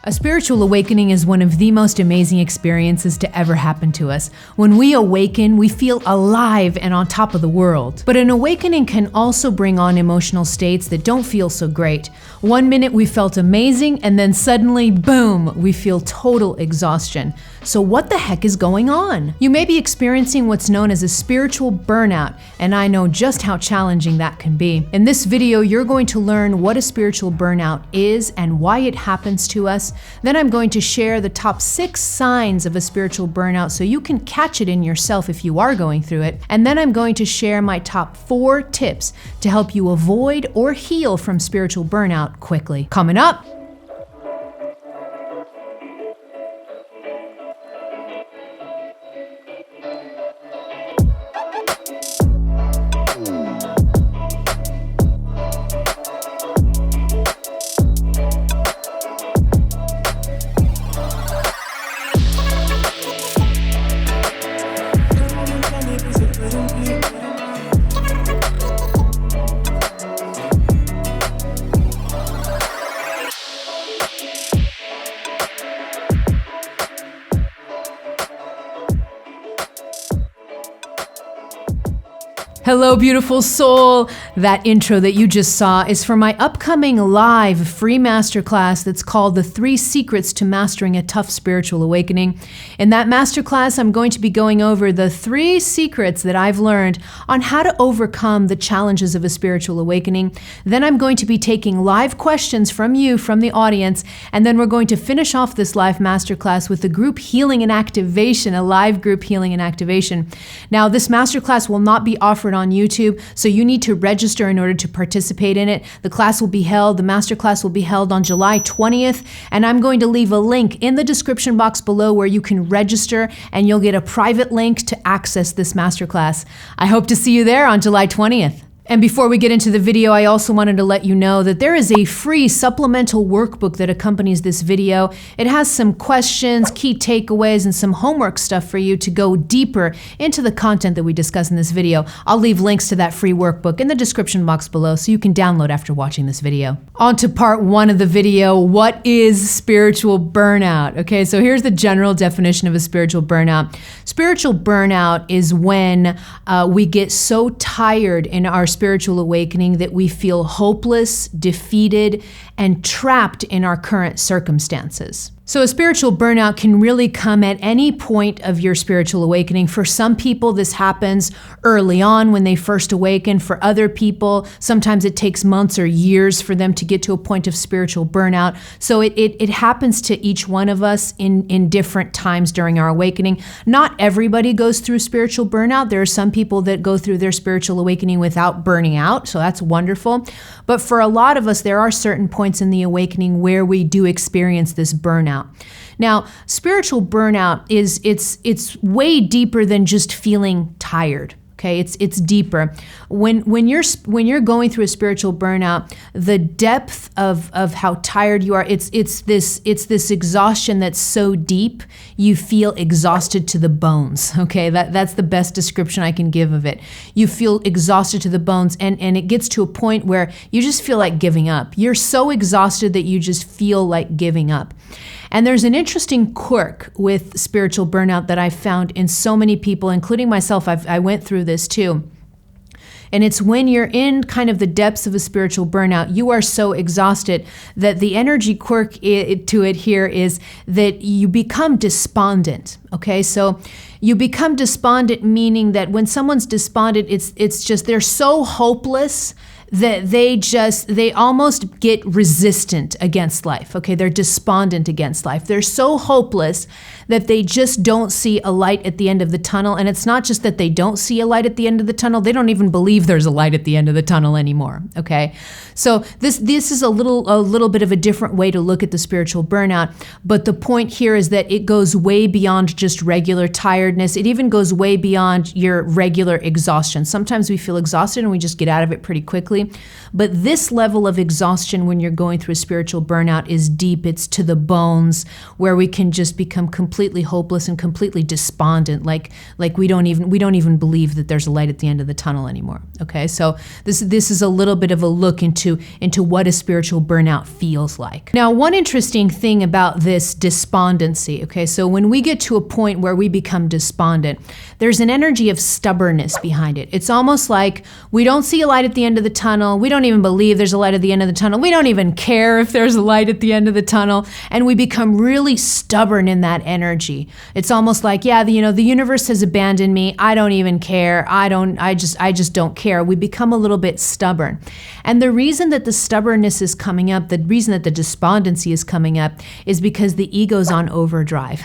A spiritual awakening is one of the most amazing experiences to ever happen to us. When we awaken, we feel alive and on top of the world. But an awakening can also bring on emotional states that don't feel so great. One minute we felt amazing, and then suddenly, boom, we feel total exhaustion. So what the heck is going on? You may be experiencing what's known as a spiritual burnout, and I know just how challenging that can be. In this video, you're going to learn what a spiritual burnout is and why it happens to us. Then I'm going to share the top 6 signs of a spiritual burnout so you can catch it in yourself if you are going through it. And then I'm going to share my top 4 tips to help you avoid or heal from spiritual burnout quickly. Coming up. Hello, beautiful soul. That intro that you just saw is for my upcoming live free masterclass that's called The 3 Secrets to Mastering a Tough Spiritual Awakening. In that masterclass, I'm going to be going over the 3 secrets that I've learned on how to overcome the challenges of a spiritual awakening. Then I'm going to be taking live questions from you, from the audience, and then we're going to finish off this live masterclass with a group healing and activation, a live group healing and activation. Now, this masterclass will not be offered on YouTube, so you need to register in order to participate in it. The masterclass will be held on July 20th, and I'm going to leave a link in the description box below where you can register and you'll get a private link to access this masterclass. I hope to see you there on July 20th. And before we get into the video, I also wanted to let you know that there is a free supplemental workbook that accompanies this video. It has some questions, key takeaways, and some homework stuff for you to go deeper into the content that we discuss in this video. I'll leave links to that free workbook in the description box below so you can download after watching this video. On to part 1 of the video. What is spiritual burnout? Okay, so here's the general definition of a spiritual burnout. Spiritual burnout is when we get so tired in our spiritual awakening that we feel hopeless, defeated, and trapped in our current circumstances. So a spiritual burnout can really come at any point of your spiritual awakening. For some people, this happens early on when they first awaken. For other people, sometimes it takes months or years for them to get to a point of spiritual burnout. So it happens to each one of us in different times during our awakening. Not everybody goes through spiritual burnout. There are some people that go through their spiritual awakening without burning out, so that's wonderful. But for a lot of us, there are certain points in the awakening where we do experience this burnout. Now, spiritual burnout it's way deeper than just feeling tired. Okay, it's deeper. When you're going through a spiritual burnout, the depth of how tired you are, it's this exhaustion that's so deep you feel exhausted to the bones. Okay, that's the best description I can give of it. You feel exhausted to the bones, and it gets to a point where you just feel like giving up. You're so exhausted that you just feel like giving up. And there's an interesting quirk with spiritual burnout that I've found in so many people, including myself. I went through this too. And it's when you're in kind of the depths of a spiritual burnout, you are so exhausted that the energy quirk to it here is that you become despondent. Okay, so you become despondent, meaning that when someone's despondent, it's just they're so hopeless that they almost get resistant against life. Okay, they're despondent against life. They're so hopeless that they just don't see a light at the end of the tunnel. And it's not just that they don't see a light at the end of the tunnel, they don't even believe there's a light at the end of the tunnel anymore. Okay, so this is a little bit of a different way to look at the spiritual burnout. But the point here is that it goes way beyond just regular tiredness. It even goes way beyond your regular exhaustion. Sometimes we feel exhausted and we just get out of it pretty quickly. physically. But this level of exhaustion when you're going through a spiritual burnout is deep. It's to the bones, where we can just become completely hopeless and completely despondent, like we don't even believe that there's a light at the end of the tunnel anymore. Okay, so this is a little bit of a look into what a spiritual burnout feels like. Now, one interesting thing about this despondency, okay, so when we get to a point where we become despondent, there's an energy of stubbornness behind it. It's almost like we don't see a light at the end of the tunnel. We don't even believe there's a light at the end of the tunnel. We don't even care if there's a light at the end of the tunnel. And we become really stubborn in that energy. It's almost like, yeah, the universe has abandoned me. I don't even care. I just don't care. We become a little bit stubborn. And the reason that the stubbornness is coming up, the reason that the despondency is coming up, is because the ego's on overdrive.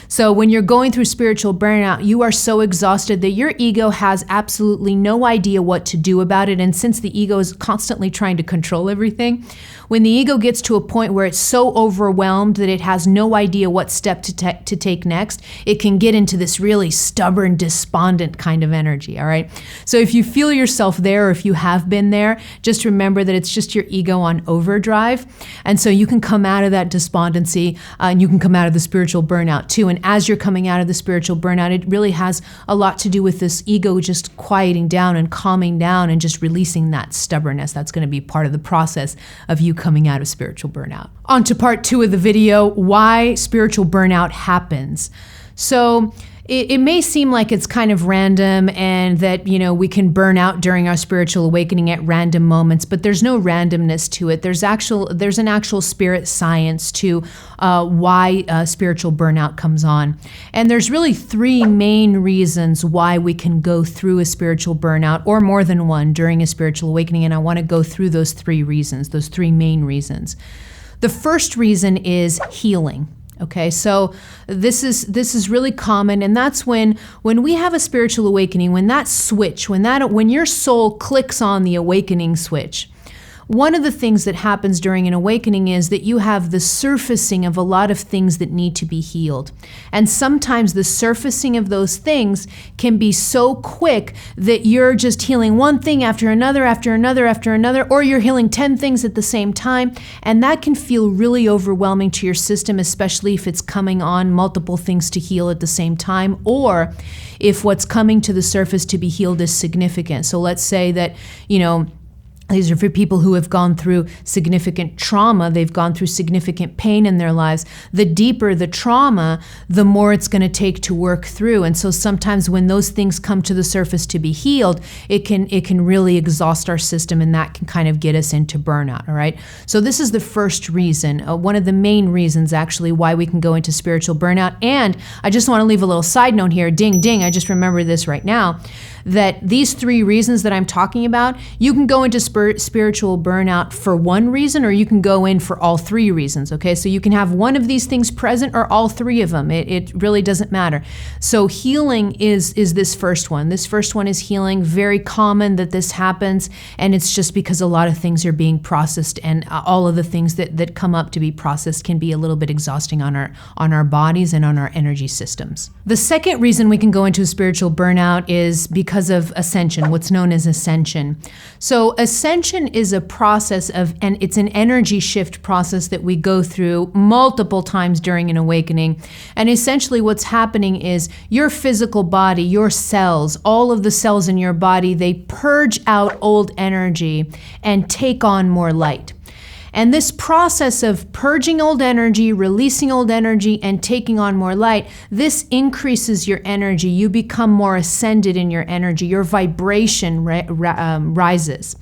So when you're going through spiritual burnout, you are so exhausted that your ego has absolutely no idea what to do about it. And since the ego is constantly trying to control everything, when the ego gets to a point where it's so overwhelmed that it has no idea what step to take next, it can get into this really stubborn, despondent kind of energy, all right? So if you feel yourself there, or if you have been there, just remember that it's just your ego on overdrive. And so you can come out of that despondency, and you can come out of the spiritual burnout too. And as you're coming out of the spiritual burnout, it really has a lot to do with this ego just quieting down and calming down and just releasing that stubbornness. That's going to be part of the process of you coming out of spiritual burnout. On to part 2 of the video, why spiritual burnout happens. So it may seem like it's kind of random and that, we can burn out during our spiritual awakening at random moments, but there's no randomness to it. There's an actual spirit science to why spiritual burnout comes on. And there's really 3 main reasons why we can go through a spiritual burnout, or more than one, during a spiritual awakening. And I want to go through those 3 reasons, those 3 main reasons. The first reason is healing. Okay, so this is really common, and that's when we have a spiritual awakening, when that switch, when your soul clicks on the awakening switch. One of the things that happens during an awakening is that you have the surfacing of a lot of things that need to be healed. And sometimes the surfacing of those things can be so quick that you're just healing one thing after another, after another, after another, or you're healing 10 things at the same time. And that can feel really overwhelming to your system, especially if it's coming on multiple things to heal at the same time, or if what's coming to the surface to be healed is significant. So let's say that, these are for people who have gone through significant trauma. They've gone through significant pain in their lives. The deeper the trauma, the more it's going to take to work through. And so sometimes when those things come to the surface to be healed, it can really exhaust our system, and that can kind of get us into burnout, all right? So this is the first reason, one of the main reasons actually why we can go into spiritual burnout. And I just want to leave a little side note here. Ding, ding, I just remembered this right now, that these 3 reasons that I'm talking about, you can go into spiritual burnout for one reason, or you can go in for all 3 reasons, okay? So you can have one of these things present or all 3 of them. It really doesn't matter. So healing is this first one. This first one is healing. Very common that this happens, and it's just because a lot of things are being processed, and all of the things that come up to be processed can be a little bit exhausting on our bodies and on our energy systems. The second reason we can go into a spiritual burnout is because of ascension, what's known as ascension. So ascension is a process and it's an energy shift process that we go through multiple times during an awakening. And essentially what's happening is your physical body, your cells, all of the cells in your body, they purge out old energy and take on more light. And this process of purging old energy, releasing old energy, and taking on more light, this increases your energy. You become more ascended in your energy. Your vibration rises.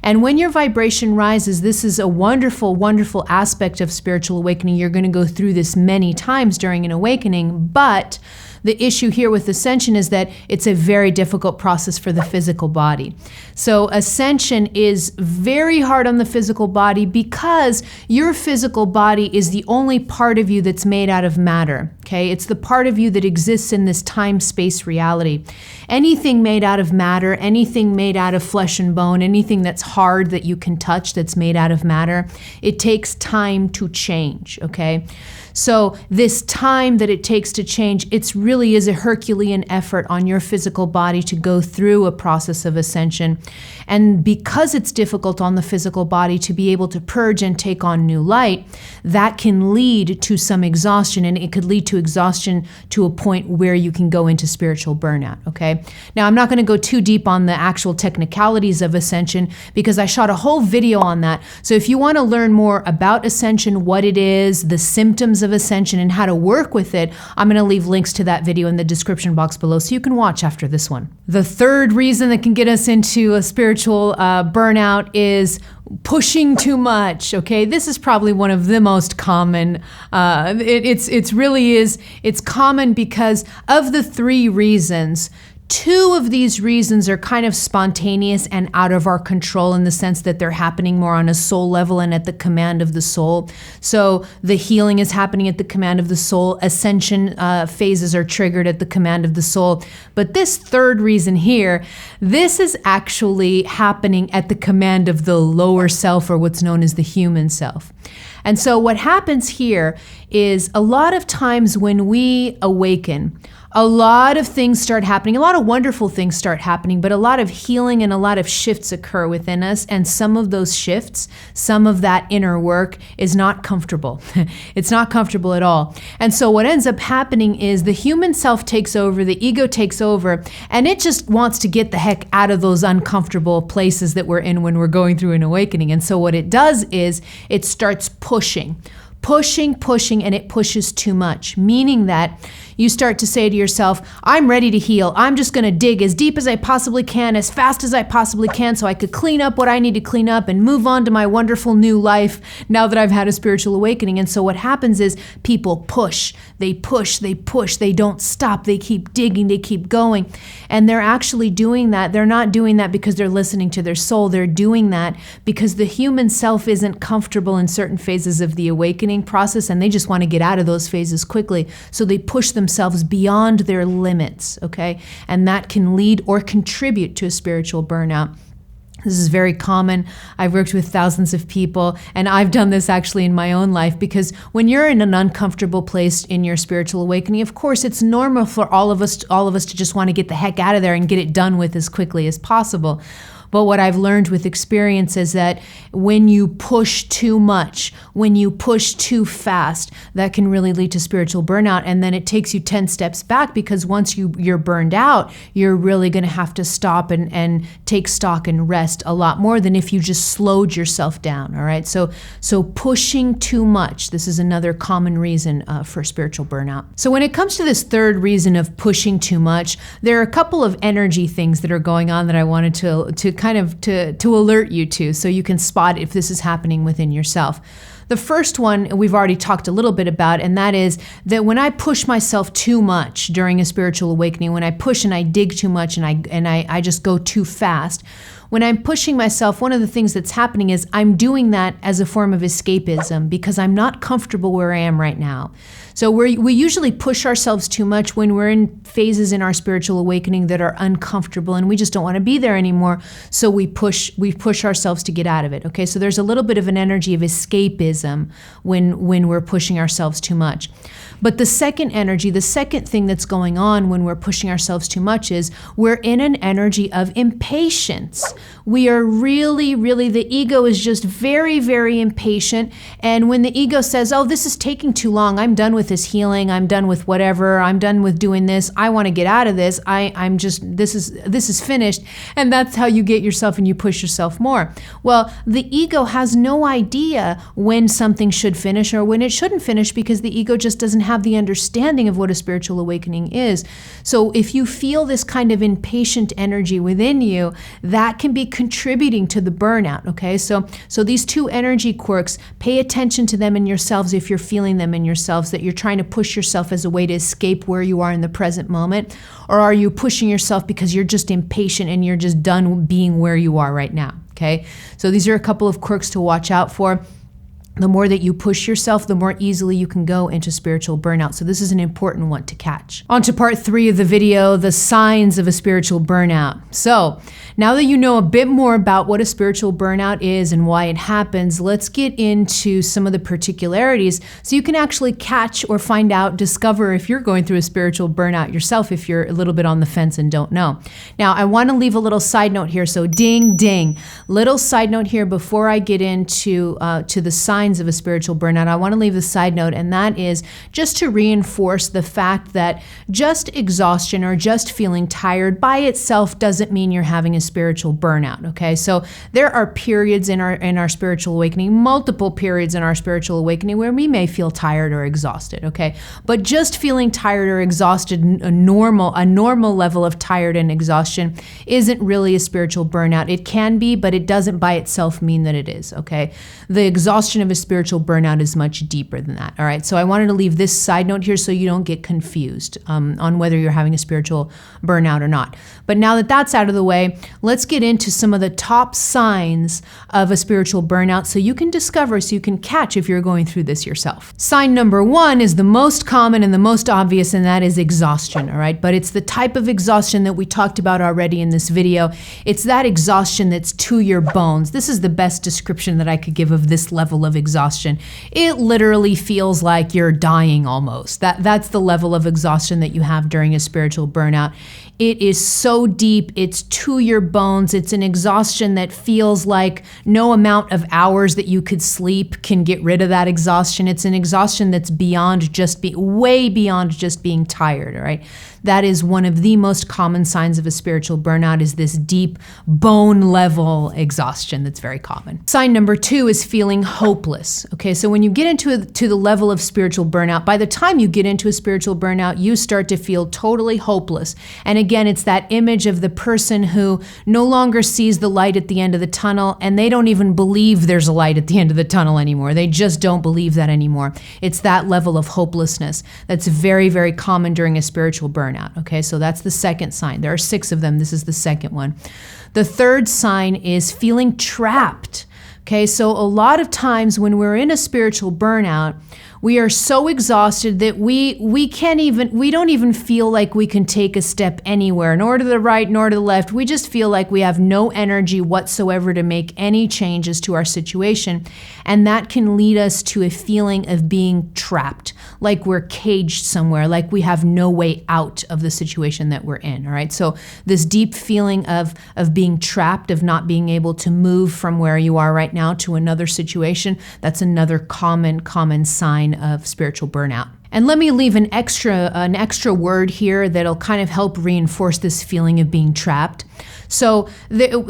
And when your vibration rises, this is a wonderful, wonderful aspect of spiritual awakening. You're going to go through this many times during an awakening, but the issue here with ascension is that it's a very difficult process for the physical body. So ascension is very hard on the physical body because your physical body is the only part of you that's made out of matter, okay? It's the part of you that exists in this time-space reality. Anything made out of matter, anything made out of flesh and bone, anything that's hard that you can touch that's made out of matter, it takes time to change, okay? So this time that it takes to change, it's really is a Herculean effort on your physical body to go through a process of ascension. And because it's difficult on the physical body to be able to purge and take on new light, that can lead to some exhaustion, and it could lead to exhaustion to a point where you can go into spiritual burnout, okay? Now, I'm not going to go too deep on the actual technicalities of ascension because I shot a whole video on that. So if you want to learn more about ascension, what it is, the symptoms of ascension, and how to work with it, I'm going to leave links to that video in the description box below so you can watch after this one. The third reason that can get us into a spiritual burnout is pushing too much. Okay, this is probably one of the most common. It's common because of the three reasons. Two of these reasons are kind of spontaneous and out of our control in the sense that they're happening more on a soul level and at the command of the soul. So the healing is happening at the command of the soul. Ascension phases are triggered at the command of the soul. But this third reason here, this is actually happening at the command of the lower self, or what's known as the human self. And so what happens here is a lot of times when we awaken, a lot of things start happening, a lot of wonderful things start happening, but a lot of healing and a lot of shifts occur within us. And some of those shifts, some of that inner work is not comfortable. It's not comfortable at all. And so what ends up happening is the human self takes over, the ego takes over, and it just wants to get the heck out of those uncomfortable places that we're in when we're going through an awakening. And so what it does is it starts pushing, and it pushes too much, meaning that you start to say to yourself, I'm ready to heal. I'm just going to dig as deep as I possibly can, as fast as I possibly can, so I could clean up what I need to clean up and move on to my wonderful new life now that I've had a spiritual awakening. And so what happens is people push, they don't stop, they keep digging, they keep going. And they're actually doing that. They're not doing that because they're listening to their soul. They're doing that because the human self isn't comfortable in certain phases of the awakening process, and they just want to get out of those phases quickly. So they push themselves beyond their limits, okay? And that can lead or contribute to a spiritual burnout. This is very common. I've worked with thousands of people, and I've done this actually in my own life, because when you're in an uncomfortable place in your spiritual awakening, of course, it's normal for all of us to just want to get the heck out of there and get it done with as quickly as possible. But what I've learned with experience is that when you push too much, when you push too fast, that can really lead to spiritual burnout. And then it takes you 10 steps back, because once you're burned out, you're really going to have to stop and take stock and rest a lot more than if you just slowed yourself down. All right. So pushing too much, this is another common reason for spiritual burnout. So when it comes to this third reason of pushing too much, there are a couple of energy things that are going on that I wanted to alert you to, so you can spot if this is happening within yourself. The first one we've already talked a little bit about, and that is that when I push myself too much during a spiritual awakening, when I push and I dig too much and I just go too fast, when I'm pushing myself, one of the things that's happening is I'm doing that as a form of escapism, because I'm not comfortable where I am right now. So we usually push ourselves too much when we're in phases in our spiritual awakening that are uncomfortable, and we just don't want to be there anymore. So we push ourselves to get out of it. Okay, so there's a little bit of an energy of escapism when we're pushing ourselves too much. But the second energy, the second thing that's going on when we're pushing ourselves too much is we're in an energy of impatience. We are really, the ego is just very, very impatient. And when the ego says, oh, this is taking too long, I'm done with this healing, I'm done with whatever, I'm done with doing this, I want to get out of this, this is finished. And that's how you get yourself and you push yourself more. Well, the ego has no idea when something should finish or when it shouldn't finish, because the ego just doesn't have the understanding of what a spiritual awakening is. So if you feel this kind of impatient energy within you, that can be contributing to the burnout, okay? So these two energy quirks, pay attention to them in yourselves if you're feeling them in yourselves, that you're trying to push yourself as a way to escape where you are in the present moment, or are you pushing yourself because you're just impatient and you're just done being where you are right now, okay? So these are a couple of quirks to watch out for. The more that you push yourself, the more easily you can go into spiritual burnout. So this is an important one to catch. On to part 3 of the video, the signs of a spiritual burnout. So now that you know a bit more about what a spiritual burnout is and why it happens, let's get into some of the particularities so you can actually catch or find out, discover if you're going through a spiritual burnout yourself, if you're a little bit on the fence and don't know. Now, I want to leave a little side note here. So ding, ding. Little side note here before I get into to the signs of a spiritual burnout. I want to leave the side note, and that is just to reinforce the fact that just exhaustion or just feeling tired by itself doesn't mean you're having a spiritual burnout. Okay, so there are periods in our spiritual awakening, multiple periods in our spiritual awakening where we may feel tired or exhausted. Okay, but just feeling tired or exhausted, a normal level of tired and exhaustion, isn't really a spiritual burnout. It can be, but it doesn't by itself mean that it is. Okay, the exhaustion of a spiritual burnout is much deeper than that. All right, so I wanted to leave this side note here so you don't get confused on whether you're having a spiritual burnout or not. But now that that's out of the way, let's get into some of the top signs of a spiritual burnout so you can discover, so you can catch if you're going through this yourself. Sign number 1 is the most common and the most obvious, and that is exhaustion. All right, but it's the type of exhaustion that we talked about already in this video. It's that exhaustion that's to your bones. This is the best description that I could give of this level of exhaustion. It literally feels like you're dying almost. That's the level of exhaustion that you have during a spiritual burnout. It is so deep, it's to your bones. It's an exhaustion that feels like no amount of hours that you could sleep can get rid of that exhaustion. It's an exhaustion that's beyond just way beyond just being tired, all right? That is one of the most common signs of a spiritual burnout, is this deep bone level exhaustion that's very common. Sign number 2 is feeling hopeless. Okay, so when you get into the level of spiritual burnout, by the time you get into a spiritual burnout, you start to feel totally hopeless. And again, it's that image of the person who no longer sees the light at the end of the tunnel, and they don't even believe there's a light at the end of the tunnel anymore. They just don't believe that anymore. It's that level of hopelessness that's very, very common during a spiritual burnout. Okay, so that's the second sign. There are 6 of them. This is the second one. The third sign is feeling trapped. Okay, so a lot of times when we're in a spiritual burnout, we are so exhausted that we don't even feel like we can take a step anywhere, nor to the right, nor to the left. We just feel like we have no energy whatsoever to make any changes to our situation. And that can lead us to a feeling of being trapped, like we're caged somewhere, like we have no way out of the situation that we're in, all right? So this deep feeling of being trapped, of not being able to move from where you are right now to another situation, that's another common sign of spiritual burnout. And let me leave an extra word here that'll kind of help reinforce this feeling of being trapped. So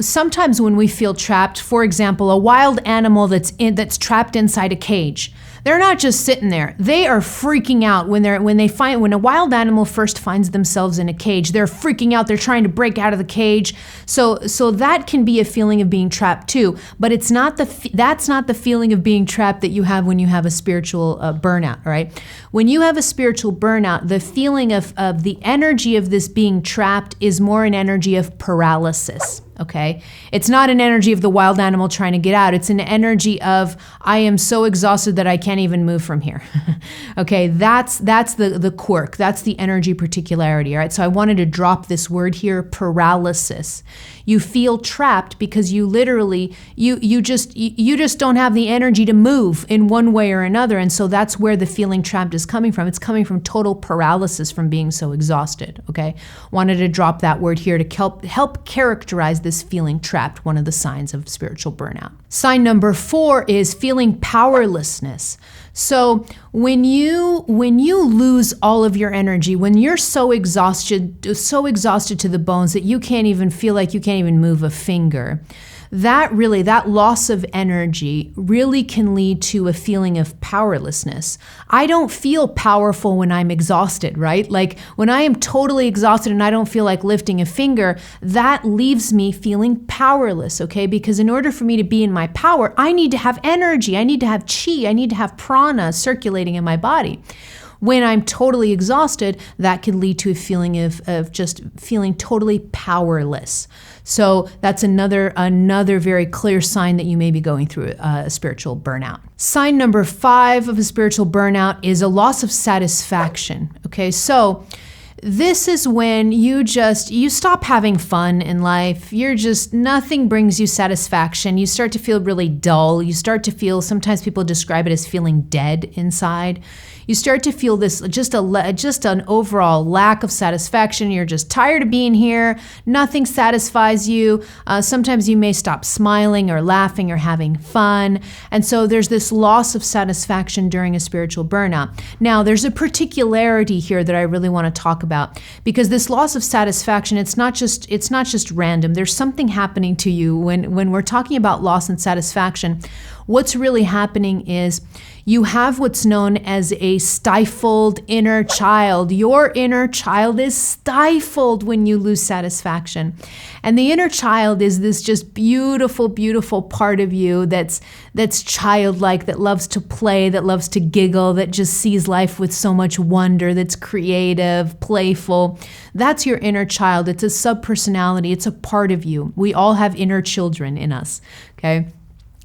sometimes when we feel trapped, for example, a wild animal that's trapped inside a cage, they're not just sitting there. They are freaking out when a wild animal first finds themselves in a cage. They're freaking out. They're trying to break out of the cage. So that can be a feeling of being trapped too. But that's not the feeling of being trapped that you have when you have a spiritual burnout. All right. When you have a spiritual burnout, the feeling of the energy of this being trapped is more an energy of paralysis. Okay, it's not an energy of the wild animal trying to get out. It's an energy of, I am so exhausted that I can't even move from here. Okay, that's the quirk. That's the energy particularity. All right, so I wanted to drop this word here, paralysis. You feel trapped because you literally, you just don't have the energy to move in one way or another. And so that's where the feeling trapped is coming from. It's coming from total paralysis from being so exhausted. Okay, wanted to drop that word here to help characterize this feeling trapped, one of the signs of spiritual burnout. Sign number 4 is feeling powerlessness. So when you lose all of your energy, when you're so exhausted to the bones that you can't even feel like you can't even move a finger, that loss of energy really can lead to a feeling of powerlessness. I don't feel powerful when I'm exhausted, right? Like when I am totally exhausted and I don't feel like lifting a finger, that leaves me feeling powerless, okay? Because in order for me to be in my power, I need to have energy, I need to have chi, I need to have prana circulating in my body. when I'm totally exhausted, that can lead to a feeling of just feeling totally powerless. So that's another very clear sign that you may be going through a spiritual burnout. Sign number 5 of a spiritual burnout is a loss of satisfaction. Okay, so this is when you stop having fun in life. Nothing brings you satisfaction. You start to feel really dull. You start to feel, sometimes people describe it as feeling dead inside. You start to feel this, just an overall lack of satisfaction. You're just tired of being here. Nothing satisfies you. Sometimes you may stop smiling or laughing or having fun. And so there's this loss of satisfaction during a spiritual burnout. Now, there's a particularity here that I really want to talk about, because this loss of satisfaction, it's not just random. There's something happening to you when we're talking about loss and satisfaction. What's really happening is you have what's known as a stifled inner child. Your inner child is stifled when you lose satisfaction. And the inner child is this just beautiful, beautiful part of you that's childlike, that loves to play, that loves to giggle, that just sees life with so much wonder, that's creative, playful. That's your inner child. It's a sub-personality. It's a part of you. We all have inner children in us, okay?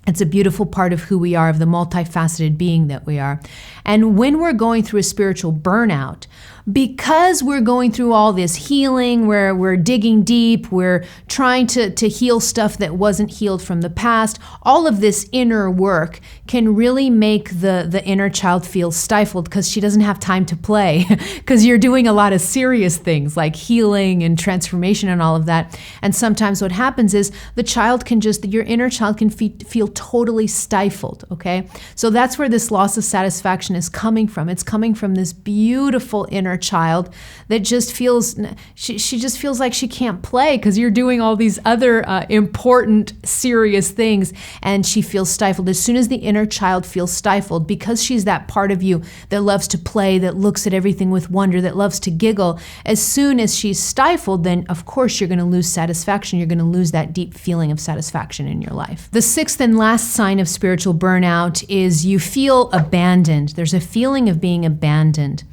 It's a beautiful part of who we are, of the multifaceted being that we are. And when we're going through a spiritual burnout, because we're going through all this healing, where we're digging deep, we're trying to heal stuff that wasn't healed from the past, all of this inner work can really make the inner child feel stifled, because she doesn't have time to play, because you're doing a lot of serious things like healing and transformation and all of that. And sometimes what happens is your inner child can feel totally stifled, okay? So that's where this loss of satisfaction is coming from. It's coming from this beautiful inner child that just feels, she just feels like she can't play because you're doing all these other important, serious things, and she feels stifled. As soon as the inner child feels stifled, because she's that part of you that loves to play, that looks at everything with wonder, that loves to giggle, as soon as she's stifled, then of course you're going to lose satisfaction. You're going to lose that deep feeling of satisfaction in your life. The 6th and last sign of spiritual burnout is you feel abandoned. There's a feeling of being abandoned.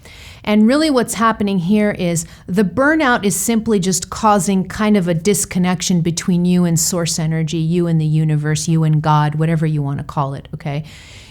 And really what's happening here is the burnout is simply just causing kind of a disconnection between you and source energy, you and the universe, you and God, whatever you want to call it, okay?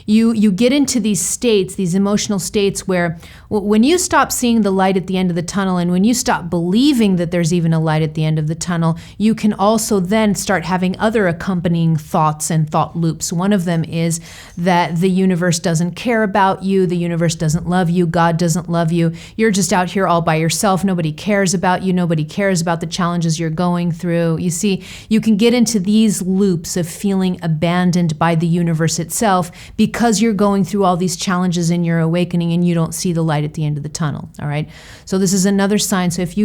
You get into these states, these emotional states where when you stop seeing the light at the end of the tunnel, and when you stop believing that there's even a light at the end of the tunnel, you can also then start having other accompanying thoughts and thought loops. One of them is that the universe doesn't care about you, the universe doesn't love you, God doesn't love you, you're just out here all by yourself, nobody cares about you, nobody cares about the challenges you're going through. You see, you can get into these loops of feeling abandoned by the universe itself because you're going through all these challenges in your awakening and you don't see the light at the end of the tunnel, all right? So this is another sign. So if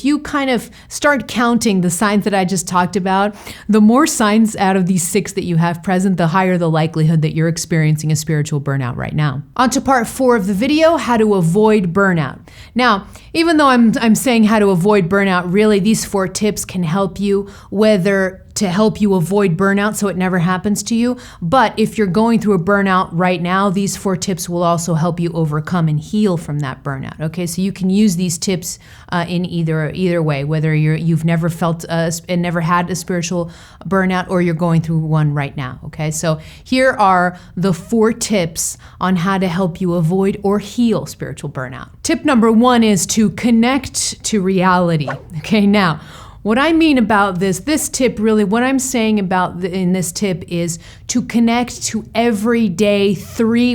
you kind of start counting the signs that I just talked about, the more signs out of these 6 that you have present, the higher the likelihood that you're experiencing a spiritual burnout right now. On to part 4 of the video, how to avoid burnout. Now, even though I'm saying how to avoid burnout, really these 4 tips can help you, whether to help you avoid burnout so it never happens to you. But if you're going through a burnout right now, these 4 tips will also help you overcome and heal from that burnout. Okay, so you can use these tips in either way, whether you've never felt and never had a spiritual burnout or you're going through one right now. Okay, so here are the 4 tips on how to help you avoid or heal spiritual burnout. Tip number 1 is to connect to reality. Okay, now, what I mean about this tip, really, what I'm saying about in this tip is to connect to everyday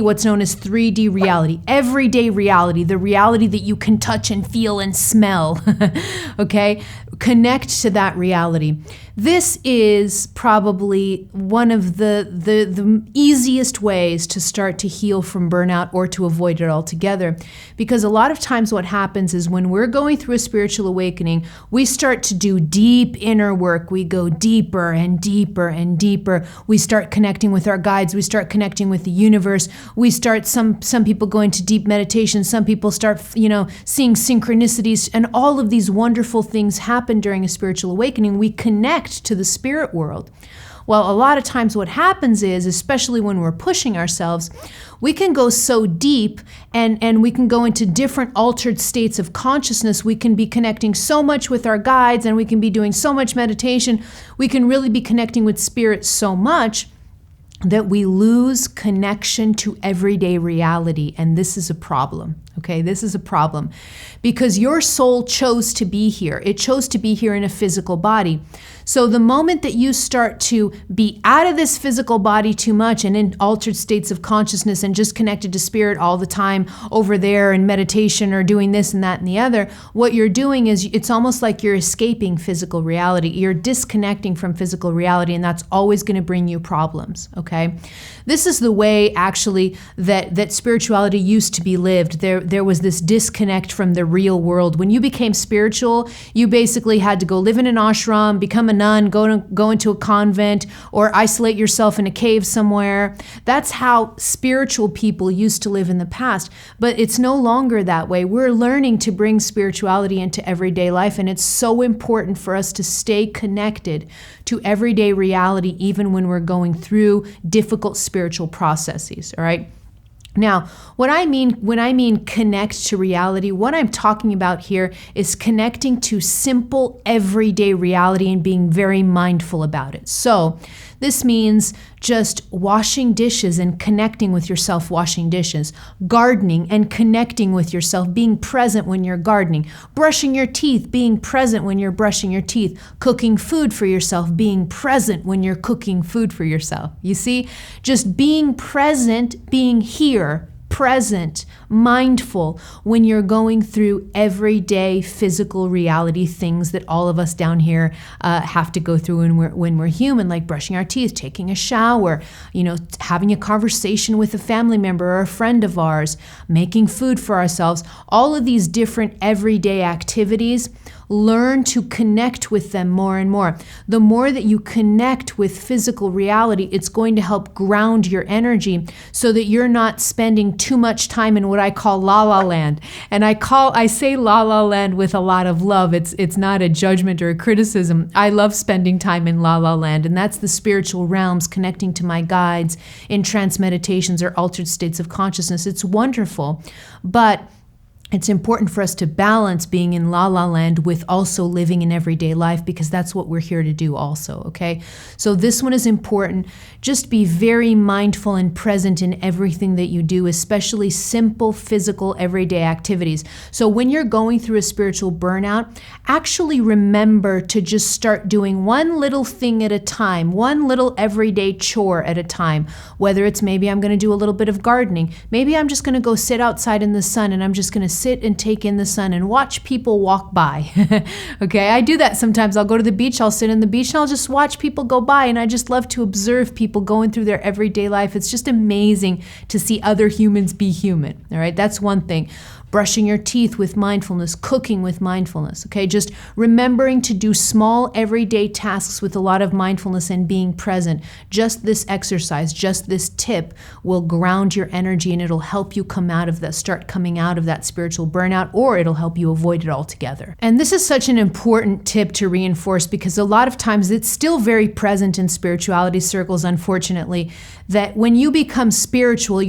what's known as 3D reality, everyday reality, the reality that you can touch and feel and smell, okay? Connect to that reality. This is probably one of the easiest ways to start to heal from burnout or to avoid it altogether. Because a lot of times what happens is when we're going through a spiritual awakening, we start to do deep inner work. We go deeper and deeper and deeper. We start connecting with our guides. We start connecting with the universe. We start, some people go into deep meditation. Some people start, seeing synchronicities, and all of these wonderful things happen during a spiritual awakening. We connect to the spirit world. Well, a lot of times what happens is, especially when we're pushing ourselves, we can go so deep and we can go into different altered states of consciousness. We can be connecting so much with our guides, and we can be doing so much meditation. We can really be connecting with spirit so much that we lose connection to everyday reality. And this is a problem. Okay, this is a problem because your soul chose to be here. It chose to be here in a physical body. So the moment that you start to be out of this physical body too much and in altered states of consciousness and just connected to spirit all the time over there in meditation or doing this and that and the other, what you're doing is it's almost like you're escaping physical reality. You're disconnecting from physical reality, and that's always going to bring you problems. Okay, this is the way actually that spirituality used to be lived. There was this disconnect from the real world. When you became spiritual, you basically had to go live in an ashram, become a nun, go into a convent, or isolate yourself in a cave somewhere. That's how spiritual people used to live in the past. But it's no longer that way. We're learning to bring spirituality into everyday life, and it's so important for us to stay connected to everyday reality, even when we're going through difficult spiritual processes, all right? Now, when I mean connect to reality, what I'm talking about here is connecting to simple everyday reality and being very mindful about it. So this means just washing dishes and connecting with yourself washing dishes, gardening and connecting with yourself, being present when you're gardening, brushing your teeth, being present when you're brushing your teeth, cooking food for yourself, being present when you're cooking food for yourself. You see, just being present, being here, present, mindful when you're going through everyday physical reality things that all of us down here have to go through when we're human, like brushing our teeth, taking a shower, having a conversation with a family member or a friend of ours, making food for ourselves. All of these different everyday activities, learn to connect with them more and more. The more that you connect with physical reality, it's going to help ground your energy so that you're not spending too much time in what I call la la land. And I say la la land with a lot of love. It's not a judgment or a criticism. I love spending time in la la land, and that's the spiritual realms, connecting to my guides in trance meditations or altered states of consciousness. It's wonderful, but it's important for us to balance being in la la land with also living in everyday life, because that's what we're here to do also, okay? So this one is important. Just be very mindful and present in everything that you do, especially simple physical everyday activities. So when you're going through a spiritual burnout, actually remember to just start doing one little thing at a time, one little everyday chore at a time. Whether it's maybe I'm going to do a little bit of gardening, maybe I'm just going to go sit outside in the sun and I'm just going to sit and take in the sun and watch people walk by. Okay, I do that sometimes. I'll go to the beach, I'll sit in the beach, and I'll just watch people go by, and I just love to observe people going through their everyday life. It's just amazing to see other humans be human. All right, that's one thing. Brushing your teeth with mindfulness, cooking with mindfulness, okay? Just remembering to do small everyday tasks with a lot of mindfulness and being present. Just this exercise, just this tip will ground your energy, and it'll help you start coming out of that spiritual burnout, or it'll help you avoid it altogether. And this is such an important tip to reinforce, because a lot of times it's still very present in spirituality circles, unfortunately, that when you become spiritual,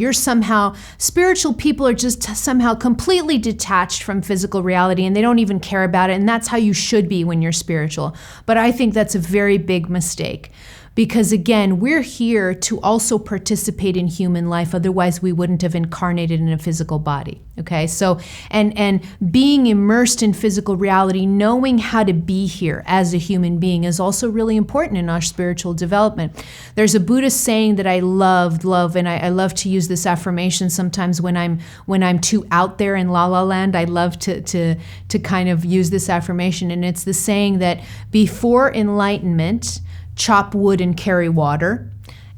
spiritual people are just somehow completely detached from physical reality, and they don't even care about it. And that's how you should be when you're spiritual. But I think that's a very big mistake. Because again, we're here to also participate in human life. Otherwise, we wouldn't have incarnated in a physical body. Okay, so and being immersed in physical reality, knowing how to be here as a human being, is also really important in our spiritual development. There's a Buddhist saying that I love, and I love to use this affirmation sometimes when I'm too out there in la la land. I love to kind of use this affirmation, and it's the saying that before enlightenment, chop wood and carry water.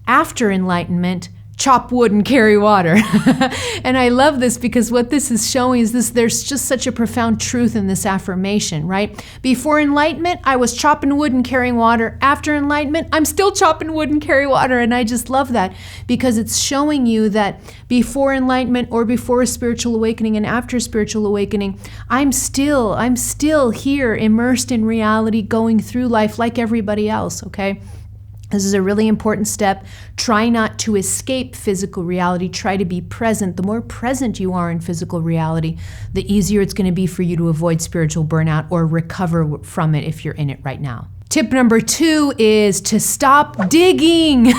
After enlightenment, chop wood and carry water. And I love this, because what this is showing is there's just such a profound truth in this affirmation, right? Before enlightenment, I was chopping wood and carrying water. After enlightenment, I'm still chopping wood and carry water. And I just love that, because it's showing you that before enlightenment, or before a spiritual awakening, and after spiritual awakening, I'm still here, immersed in reality, going through life like everybody else, okay? This is a really important step. Try not to escape physical reality. Try to be present. The more present you are in physical reality, the easier it's going to be for you to avoid spiritual burnout or recover from it if you're in it right now. Tip number 2 is to stop digging.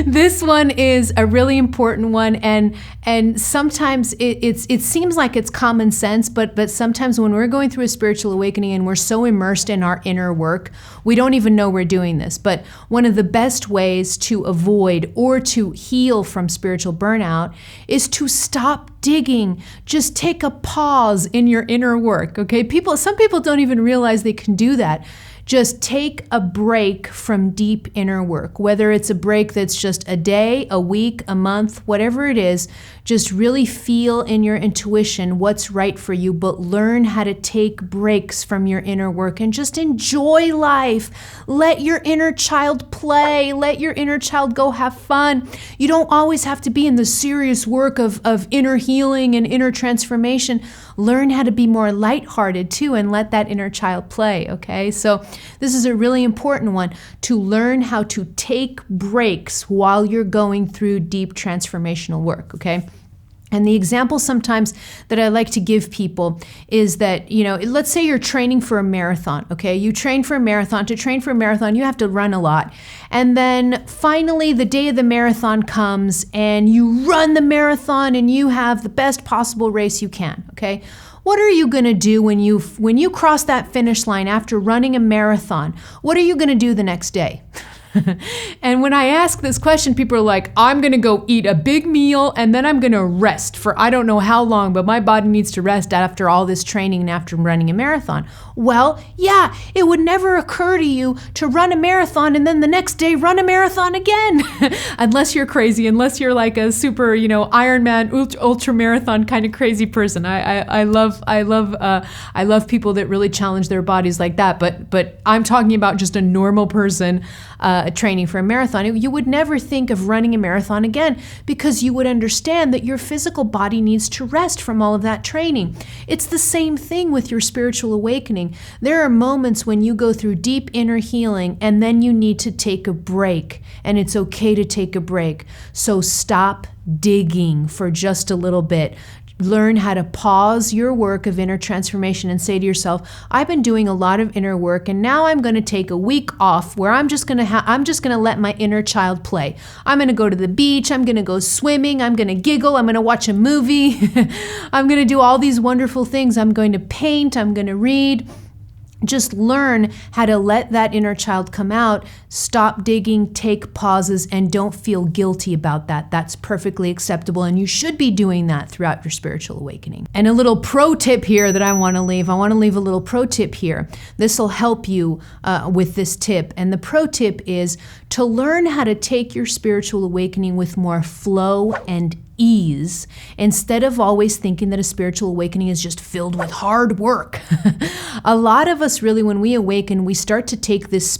This one is a really important one, and sometimes it seems like it's common sense, but sometimes when we're going through a spiritual awakening and we're so immersed in our inner work, we don't even know we're doing this. But one of the best ways to avoid or to heal from spiritual burnout is to stop digging. Just take a pause in your inner work, okay? Some people don't even realize they can do that. Just take a break from deep inner work, whether it's a break that's just a day, a week, a month, whatever it is. Just really feel in your intuition what's right for you, but learn how to take breaks from your inner work and just enjoy life. Let your inner child play. Let your inner child go have fun. You don't always have to be in the serious work of inner healing and inner transformation. Learn how to be more lighthearted too and let that inner child play, okay? So this is a really important one, to learn how to take breaks while you're going through deep transformational work, okay? And the example sometimes that I like to give people is that, let's say you're training for a marathon, okay? You train for a marathon. To train for a marathon, you have to run a lot. And then finally, the day of the marathon comes and you run the marathon and you have the best possible race you can, okay? What are you going to do when you cross that finish line after running a marathon? What are you going to do the next day? And when I ask this question, people are like, I'm going to go eat a big meal and then I'm going to rest for I don't know how long, but my body needs to rest after all this training and after running a marathon. Well, yeah, it would never occur to you to run a marathon and then the next day run a marathon again. Unless you're crazy, unless you're like a super, Ironman, ultra marathon kind of crazy person. I love people that really challenge their bodies like that. But I'm talking about just a normal person training for a marathon. You would never think of running a marathon again because you would understand that your physical body needs to rest from all of that training. It's the same thing with your spiritual awakening. There are moments when you go through deep inner healing and then you need to take a break, and it's okay to take a break. So stop digging for just a little bit. Learn how to pause your work of inner transformation and say to yourself, I've been doing a lot of inner work and now I'm going to take a week off where I'm just going to let my inner child play. I'm going to go to the beach. I'm going to go swimming. I'm going to giggle. I'm going to watch a movie. I'm going to do all these wonderful things. I'm going to paint. I'm going to read. Just learn how to let that inner child come out, stop digging, take pauses, and don't feel guilty about that. That's perfectly acceptable, and you should be doing that throughout your spiritual awakening. And a little pro tip here that I want to leave a little pro tip here. This will help you with this tip. And the pro tip is to learn how to take your spiritual awakening with more flow and ease, instead of always thinking that a spiritual awakening is just filled with hard work. A lot of us really, when we awaken, we start to take this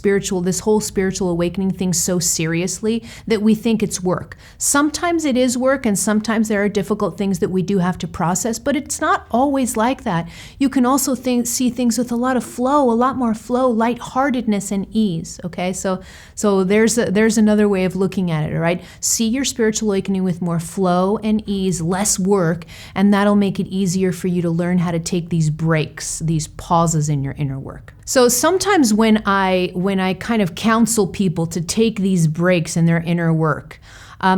whole spiritual awakening thing so seriously that we think it's work. Sometimes it is work, and sometimes there are difficult things that we do have to process, but it's not always like that. You can also see things with a lot more flow, lightheartedness, and ease. Okay, so there's another way of looking at it. All right, see your spiritual awakening with more flow and ease, less work, and that'll make it easier for you to learn how to take these breaks, these pauses in your inner work. So sometimes when I kind of counsel people to take these breaks in their inner work,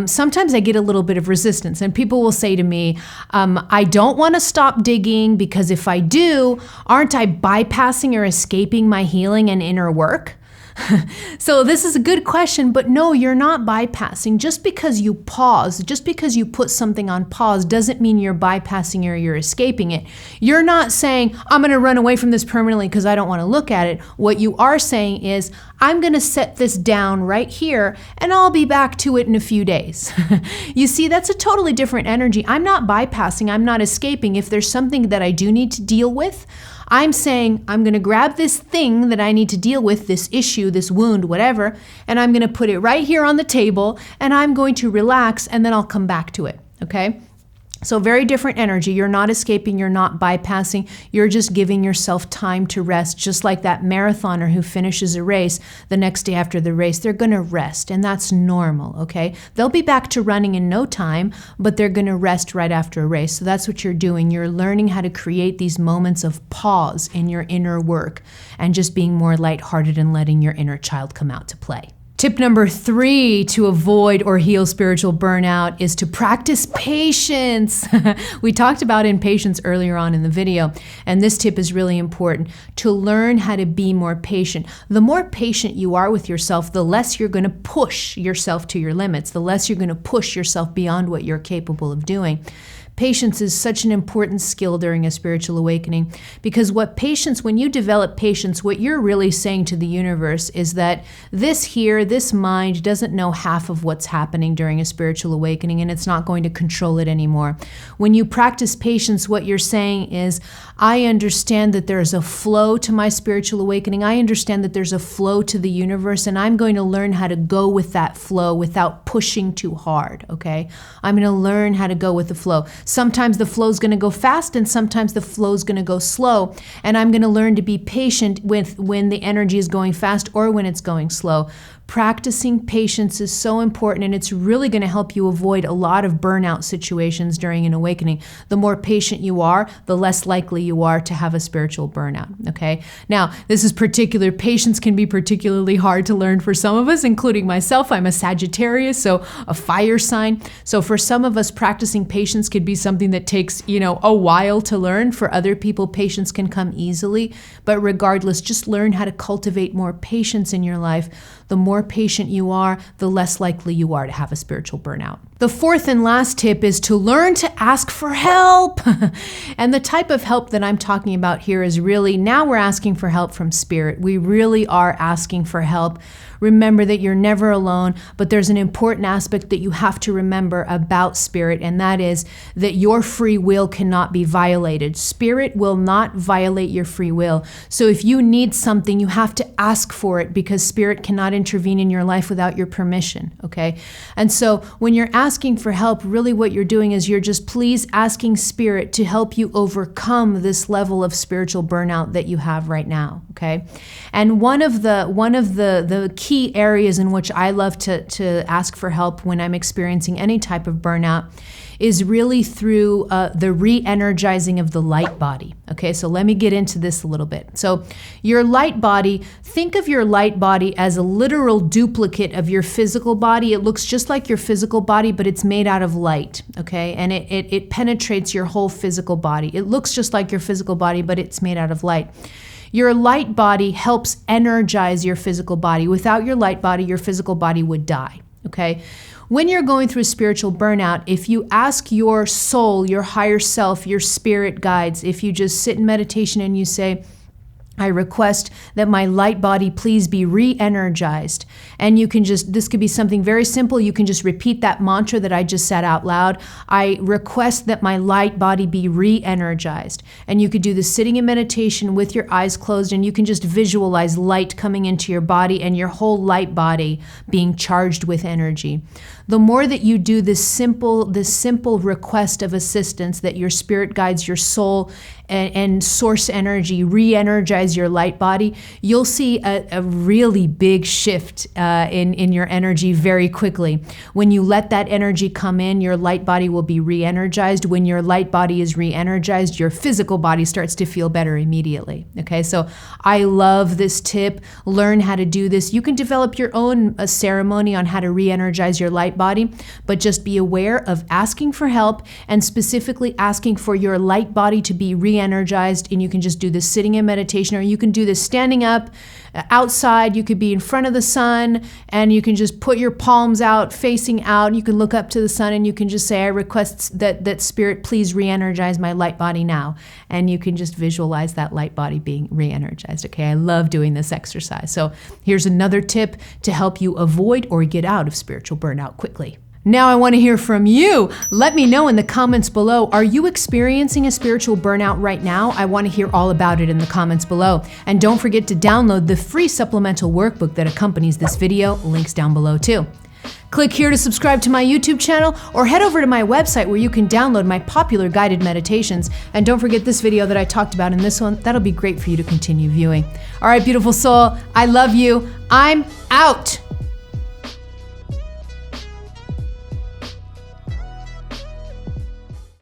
sometimes I get a little bit of resistance, and people will say to me, I don't want to stop digging because if I do, aren't I bypassing or escaping my healing and inner work? So this is a good question, but no, you're not bypassing. Just because you pause, just because you put something on pause doesn't mean you're bypassing or you're escaping it. You're not saying, I'm going to run away from this permanently because I don't want to look at it. What you are saying is, I'm going to set this down right here and I'll be back to it in a few days. You see, that's a totally different energy. I'm not bypassing, I'm not escaping. If there's something that I do need to deal with, I'm saying, I'm going to grab this thing that I need to deal with, this issue, this wound, whatever, and I'm going to put it right here on the table, and I'm going to relax, and then I'll come back to it, okay? So very different energy. You're not escaping, you're not bypassing, you're just giving yourself time to rest. Just like that marathoner who finishes a race, the next day after the race, they're gonna rest, and that's normal, okay? They'll be back to running in no time, but they're gonna rest right after a race. So that's what you're doing. You're learning how to create these moments of pause in your inner work and just being more lighthearted and letting your inner child come out to play. Tip number 3 to avoid or heal spiritual burnout is to practice patience. We talked about impatience earlier on in the video, and this tip is really important, to learn how to be more patient. The more patient you are with yourself, the less you're going to push yourself to your limits, the less you're going to push yourself beyond what you're capable of doing. Patience is such an important skill during a spiritual awakening, because when you develop patience, what you're really saying to the universe is that this mind doesn't know half of what's happening during a spiritual awakening, and it's not going to control it anymore. When you practice patience, what you're saying is, I understand that there's a flow to my spiritual awakening. I understand that there's a flow to the universe, and I'm going to learn how to go with that flow without pushing too hard, okay? I'm going to learn how to go with the flow. Sometimes the flow is going to go fast, and sometimes the flow is going to go slow. And I'm going to learn to be patient with when the energy is going fast or when it's going slow. Practicing patience is so important, and it's really going to help you avoid a lot of burnout situations during an awakening. The more patient you are, the less likely you are to have a spiritual burnout, okay? Now, patience can be particularly hard to learn for some of us, including myself. I'm a Sagittarius, so a fire sign. So for some of us, practicing patience could be something that takes, a while to learn. For other people, patience can come easily. But regardless, just learn how to cultivate more patience in your life. The more patient you are, the less likely you are to have a spiritual burnout. The fourth and last tip is to learn to ask for help. And the type of help that I'm talking about here is really, now we're asking for help from Spirit. We really are asking for help. Remember that you're never alone, but there's an important aspect that you have to remember about Spirit, and that is that your free will cannot be violated. Spirit will not violate your free will. So if you need something, you have to ask for it, because Spirit cannot intervene in your life without your permission, okay? And so when you're asking for help, really what you're doing is you're just please asking Spirit to help you overcome this level of spiritual burnout that you have right now, okay? And one of the key areas in which I love to ask for help when I'm experiencing any type of burnout is really through the re-energizing of the light body. Okay, so let me get into this a little bit. So your light body, think of your light body as a literal duplicate of your physical body. It looks just like your physical body, but it's made out of light, okay? And it penetrates your whole physical body. It looks just like your physical body, but it's made out of light. Your light body helps energize your physical body. Without your light body, your physical body would die, okay? When you're going through a spiritual burnout, if you ask your soul, your higher self, your spirit guides, if you just sit in meditation and you say, I request that my light body please be re-energized. And you can this could be something very simple. You can just repeat that mantra that I just said out loud. I request that my light body be re-energized. And you could do this sitting in meditation with your eyes closed, and you can just visualize light coming into your body and your whole light body being charged with energy. The more that you do this simple request of assistance, that your spirit guides your soul and source energy, re-energize your light body, you'll see a really big shift in your energy very quickly. When you let that energy come in, your light body will be re-energized. When your light body is re-energized, your physical body starts to feel better immediately. Okay, so I love this tip. Learn how to do this. You can develop your own ceremony on how to re-energize your light body, but just be aware of asking for help, and specifically asking for your light body to be re-energized. And you can just do this sitting in meditation, or you can do this standing up outside. You could be in front of the sun, and you can just put your palms out, facing out. You can look up to the sun, and you can just say, I request that Spirit please re-energize my light body now. And you can just visualize that light body being re-energized. Okay, I love doing this exercise. So here's another tip to help you avoid or get out of spiritual burnout quickly. Now I want to hear from you. Let me know in the comments below. Are you experiencing a spiritual burnout right now? I want to hear all about it in the comments below. And don't forget to download the free supplemental workbook that accompanies this video. Links down below too. Click here to subscribe to my YouTube channel or head over to my website where you can download my popular guided meditations. And don't forget this video that I talked about in this one. That'll be great for you to continue viewing. All right, beautiful soul, I love you. I'm out.